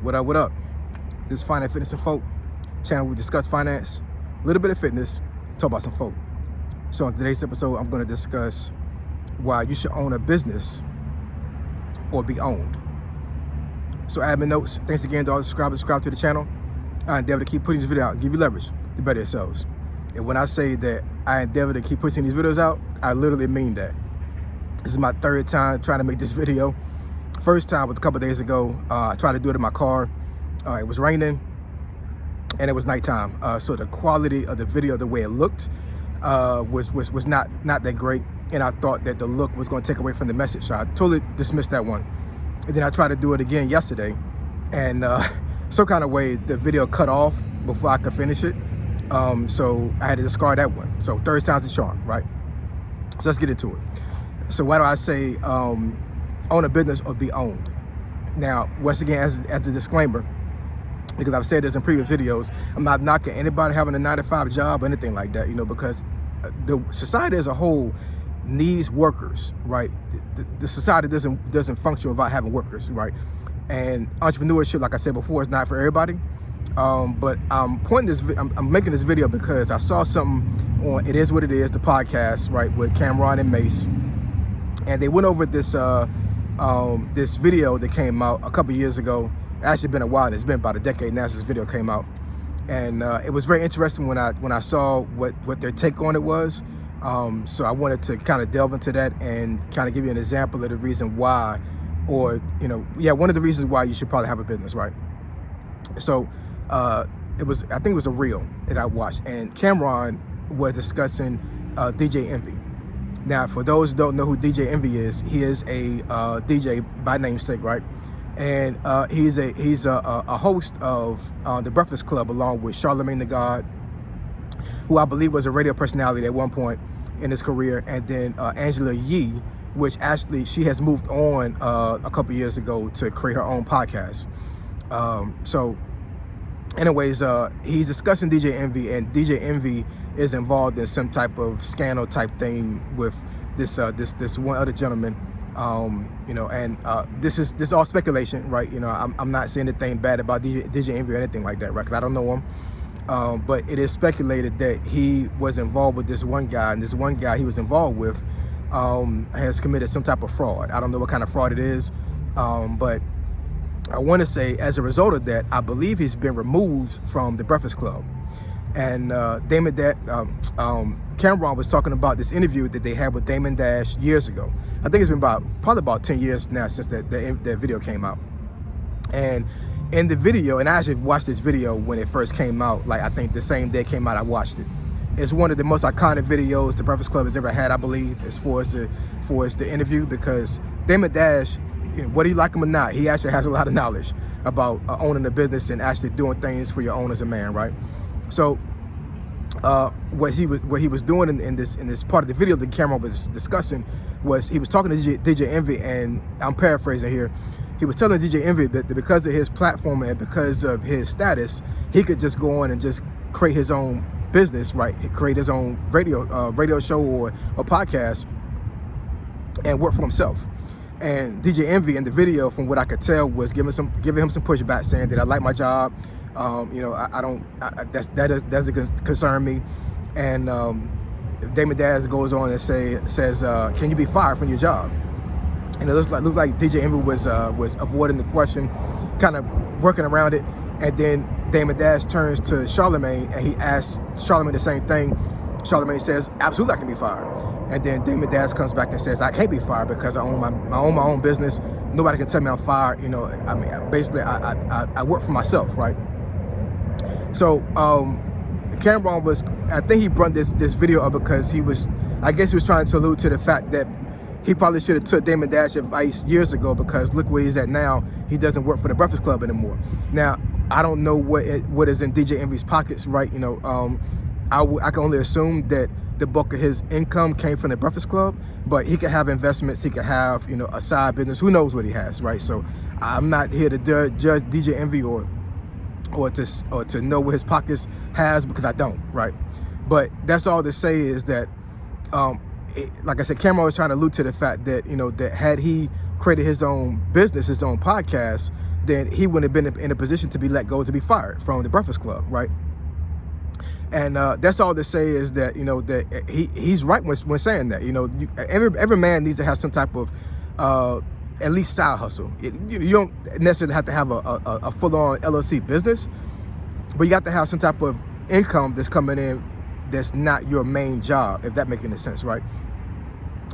What up, what up? This is Finance, Fitness, and Folk channel. We discuss finance, a little bit of fitness, talk about some folk. So in today's episode, I'm going to discuss why you should own a business or be owned. So admin notes, thanks again to all the subscribe to the channel. I endeavor to keep putting this video out, give you leverage to better yourselves. And when I say that I endeavor to keep putting these videos out, I literally mean that. This is my third time trying to make this video. First time was a couple days ago. I tried to do it in my car. It was raining and it was nighttime. So the quality of the video, the way it looked, was not that great. And I thought that the look was going to take away from the message. So I totally dismissed that one. And then I tried to do it again yesterday. And some kind of way the video cut off before I could finish it. So I had to discard that one. So third time's the charm, right? So let's get into it. So why do I say own a business or be owned? Now, once again, as a disclaimer, because I've said this in previous videos, I'm not knocking anybody having a 9-to-5 job or anything like that, because the society as a whole needs workers, right? The society doesn't function without having workers, right? And entrepreneurship, like I said before, is not for everybody. But I'm making this video because I saw something on It Is What It Is, the podcast, right, with Cameron and Mace, and they went over this this video that came out a couple years ago. Actually been a while, and it's been about a decade now since this video came out. And it was very interesting when I saw what their take on it was. So I wanted to kind of delve into that and kind of give you an example of the reason why, or one of the reasons why you should probably have a business, right? So I think it was a reel that I watched, and Cameron was discussing DJ Envy. Now, for those who don't know who DJ Envy is, he is a DJ by namesake, right? And he's a host of The Breakfast Club, along with Charlamagne the God, who I believe was a radio personality at one point in his career, and then Angela Yee, which actually she has moved on a couple years ago to create her own podcast. So anyways, he's discussing DJ Envy, and DJ Envy is involved in some type of scandal type thing with this one other gentleman. And this is all speculation, right? I'm not saying anything bad about DJ Envy or anything like that, right? 'Cause I don't know him. But it is speculated that he was involved with this one guy, and this one guy he was involved with has committed some type of fraud. I don't know what kind of fraud it is, but I want to say as a result of that, I believe he's been removed from The Breakfast Club. And Cameron was talking about this interview that they had with Damon Dash years ago. I think it's been probably about 10 years now since that video came out. And in the video, and I actually watched this video when it first came out, like I think the same day it came out, I watched it. It's one of the most iconic videos The Breakfast Club has ever had, I believe, as far as the interview, because Damon Dash, whether you like him or not, he actually has a lot of knowledge about owning a business and actually doing things for your own as a man, right? So what he was doing in this part of the video that Cameron was discussing was he was talking to DJ Envy, and I'm paraphrasing here. He was telling DJ Envy that because of his platform and because of his status, he could just go on and just create his own business, right? Create his own radio show or podcast and work for himself. And DJ Envy in the video, from what I could tell, was giving him some pushback, saying that I like my job. That doesn't concern me. And Damon Dash goes on and says, can you be fired from your job? And it looks like DJ Envy was avoiding the question, kind of working around it. And then Damon Dash turns to Charlamagne and he asks Charlamagne the same thing. Charlamagne says, absolutely, I can be fired. And then Damon Dash comes back and says, I can't be fired because I own my own business. Nobody can tell me I'm fired. I mean, basically, I work for myself, right? So Cameron I think he brought this video up because I guess he was trying to allude to the fact that he probably should have took Damon Dash advice years ago, because look where he's at now. He doesn't work for The Breakfast Club anymore. Now, I don't know what is in DJ Envy's pockets, right? I can only assume that the bulk of his income came from The Breakfast Club, but he could have investments, he could have, a side business, who knows what he has, right? So I'm not here to judge DJ Envy or to know what his pockets has, because I don't, right? But that's all to say is that, like I said, Cameron was trying to allude to the fact that, that had he created his own business, his own podcast, then he wouldn't have been in a position to be let go, to be fired from the Breakfast Club, right? And that's all to say is that, you know, that he's right when saying that, you know, every man needs to have some type of at least side hustle. You don't necessarily have to have a full-on LLC business, but you got to have some type of income that's coming in that's not your main job, if that makes any sense, right?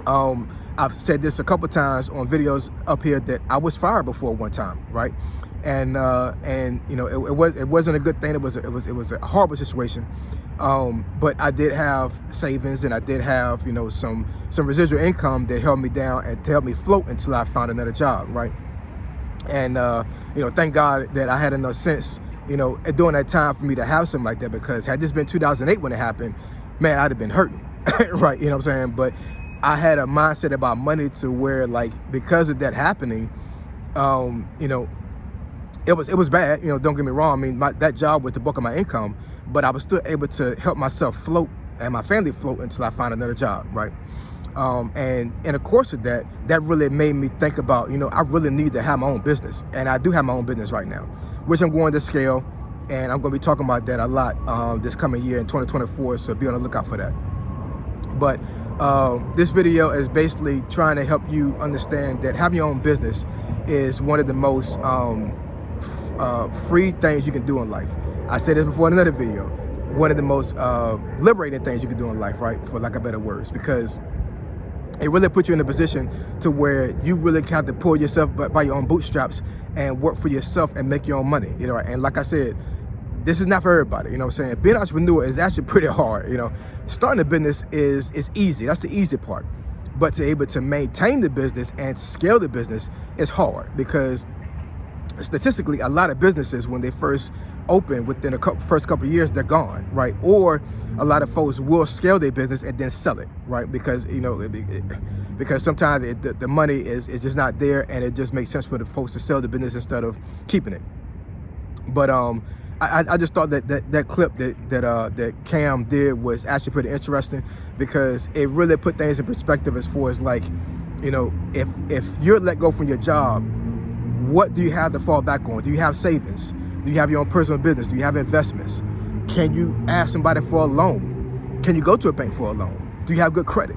I've said this a couple times on videos up here that I was fired before one time, right? And you know, it wasn't a good thing. It was a horrible situation. But I did have savings, and I did have, you know, some residual income that held me down and to help me float until I found another job, right? And you know, thank God that I had enough sense, you know, during that time for me to have something like that, because had this been 2008 when it happened, man, I'd have been hurting, right? You know what I'm saying? But I had a mindset about money to where, like, because of that happening, you know, it was bad. You know, don't get me wrong. I mean, that job was the bulk of my income, but I was still able to help myself float and my family float until I found another job, right? And in the course of that really made me think about, you know, I really need to have my own business, and I do have my own business right now, which I'm going to scale, and I'm going to be talking about that a lot this coming year in 2024. So be on the lookout for that. But this video is basically trying to help you understand that having your own business is one of the most free things you can do in life. I said this before in another video. One of the most liberating things you can do in life, right? For lack of better words, because it really puts you in a position to where you really have to pull yourself by your own bootstraps and work for yourself and make your own money, you know. And like I said, this is not for everybody, you know what I'm saying? Being an entrepreneur is actually pretty hard, you know. Starting a business is easy. That's the easy part. But to be able to maintain the business and scale the business is hard, because statistically, a lot of businesses, when they first open, within first couple of years, they're gone, right? Or a lot of folks will scale their business and then sell it, right? Because, you know, because sometimes the money is just not there, and it just makes sense for the folks to sell the business instead of keeping it. But I just thought that clip that Cam did was actually pretty interesting, because it really put things in perspective as far as, like, you know, if you're let go from your job, what do you have to fall back on? Do you have savings? Do you have your own personal business? Do you have investments? Can you ask somebody for a loan? Can you go to a bank for a loan? Do you have good credit?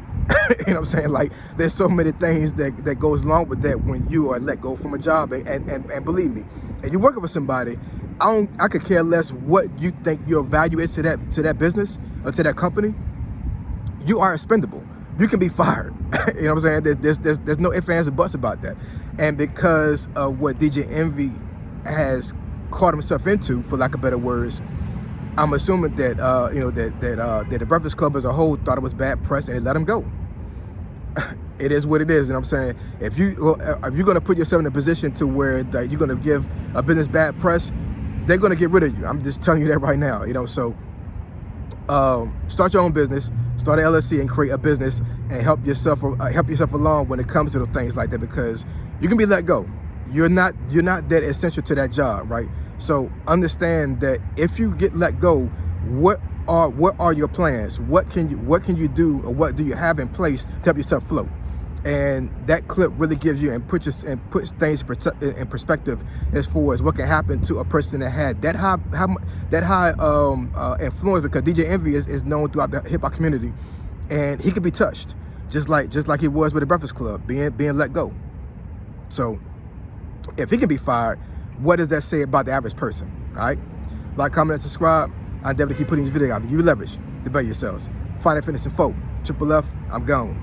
You know what I'm saying? Like, there's so many things that goes along with that when you are let go from a job. And believe me, if you're working for somebody, I could care less what you think your value is to that business or to that company. You are expendable. You can be fired. You know what I'm saying? There's no ifs, ands, or buts about that. And because of what DJ Envy has caught himself into, for lack of better words, I'm assuming that you know, that the Breakfast Club as a whole thought it was bad press and they let him go. It is what it is. You know what I'm saying? If you're gonna put yourself in a position to where you're gonna give a business bad press, they're gonna get rid of you. I'm just telling you that right now. You know, so start your own business, start an LLC, and create a business, and help yourself along when it comes to those things like that, because you can be let go. You're not that essential to that job, right? So understand that if you get let go, what are your plans? What can you do, or what do you have in place to help yourself float? And that clip really gives you and puts things in perspective as far as what can happen to a person that had that high influence, because DJ Envy is known throughout the hip hop community, and he could be touched just like he was with the Breakfast Club being let go. So if he can be fired, what does that say about the average person? All right, like, comment, and subscribe. I endeavor to keep putting these videos out. You leverage to better yourselves. Finance, Fitness, and Folk. Triple F. I'm gone.